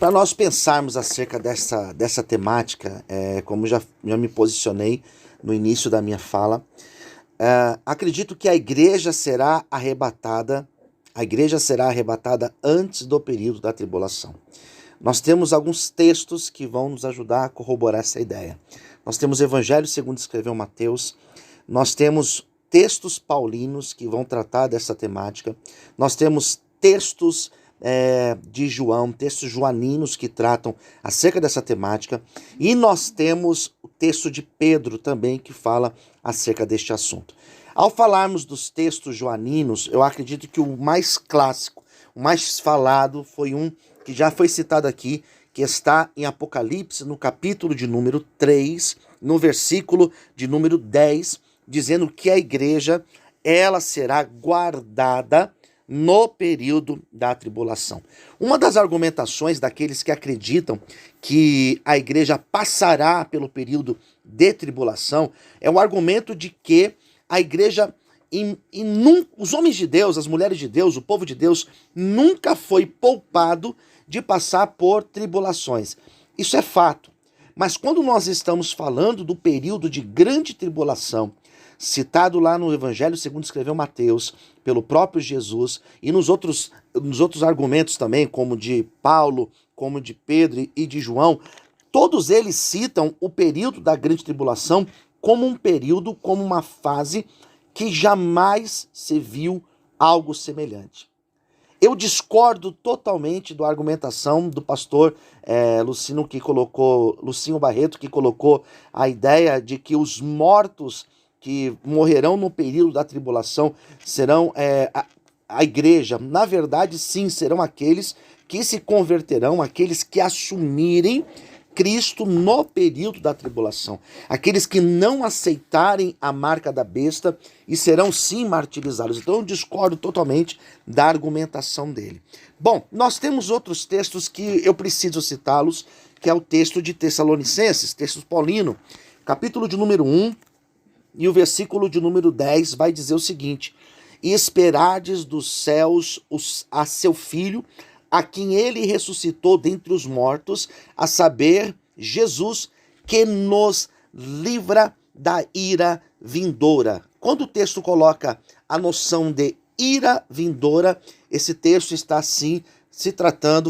Para nós pensarmos acerca dessa temática, como já me posicionei no início da minha fala, acredito que a igreja será arrebatada antes do período da tribulação. Nós temos alguns textos que vão nos ajudar a corroborar essa ideia. Nós temos o Evangelho segundo escreveu Mateus, nós temos textos paulinos que vão tratar dessa temática, nós temos textos de João, textos joaninos que tratam acerca dessa temática, e nós temos o texto de Pedro também que fala acerca deste assunto. Ao falarmos dos textos joaninos, eu acredito que o mais clássico, o mais falado foi um que já foi citado aqui, que está em Apocalipse, no capítulo de número 3, no versículo de número 10, dizendo que a igreja, ela será guardada no período da tribulação. Uma das argumentações daqueles que acreditam que a igreja passará pelo período de tribulação é o argumento de que a igreja, os homens de Deus, as mulheres de Deus, o povo de Deus, nunca foi poupado de passar por tribulações. Isso é fato. Mas quando nós estamos falando do período de grande tribulação, citado lá no Evangelho segundo escreveu Mateus, pelo próprio Jesus, e nos outros argumentos também, como de Paulo, como de Pedro e de João, todos eles citam o período da grande tribulação como um período, como uma fase que jamais se viu algo semelhante. Eu discordo totalmente da argumentação do pastor Lucinho Barreto, que colocou a ideia de que os mortos que morrerão no período da tribulação serão a igreja. Na verdade, sim, serão aqueles que se converterão, aqueles que assumirem Cristo no período da tribulação. Aqueles que não aceitarem a marca da besta e serão sim martirizados. Então eu discordo totalmente da argumentação dele. Bom, nós temos outros textos que eu preciso citá-los, que é o texto de Tessalonicenses, texto paulino, capítulo de número 1, e o versículo de número 10 vai dizer o seguinte: e esperardes dos céus a seu Filho, a quem ele ressuscitou dentre os mortos, a saber, Jesus, que nos livra da ira vindoura. Quando o texto coloca a noção de ira vindoura, esse texto está assim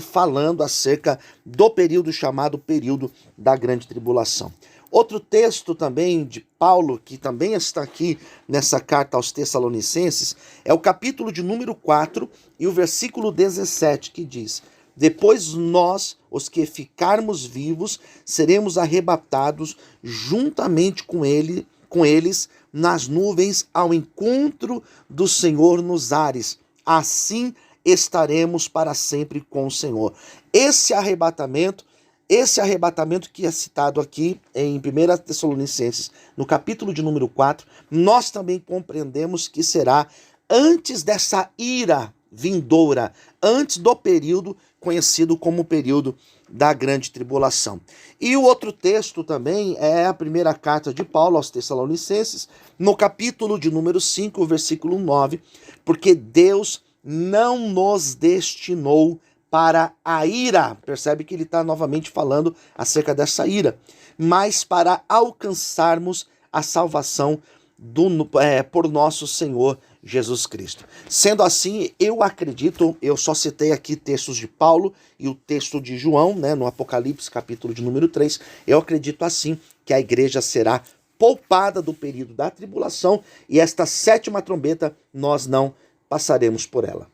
falando acerca do período chamado período da grande tribulação. Outro texto também de Paulo, que também está aqui nessa carta aos Tessalonicenses, é o capítulo de número 4 e o versículo 17, que diz: depois nós, os que ficarmos vivos, seremos arrebatados juntamente com eles nas nuvens ao encontro do Senhor nos ares. Assim estaremos para sempre com o Senhor. Esse arrebatamento que é citado aqui em 1 Tessalonicenses, no capítulo de número 4, nós também compreendemos que será antes dessa ira vindoura, antes do período conhecido como o período da grande tribulação. E o outro texto também é a primeira carta de Paulo aos Tessalonicenses, no capítulo de número 5, versículo 9, porque Deus não nos destinou para a ira, percebe que ele está novamente falando acerca dessa ira, mas para alcançarmos a salvação por nosso Senhor Jesus Cristo. Sendo assim, eu só citei aqui textos de Paulo e o texto de João, no Apocalipse, capítulo de número 3, eu acredito assim que a igreja será poupada do período da tribulação e esta sétima trombeta nós não passaremos por ela.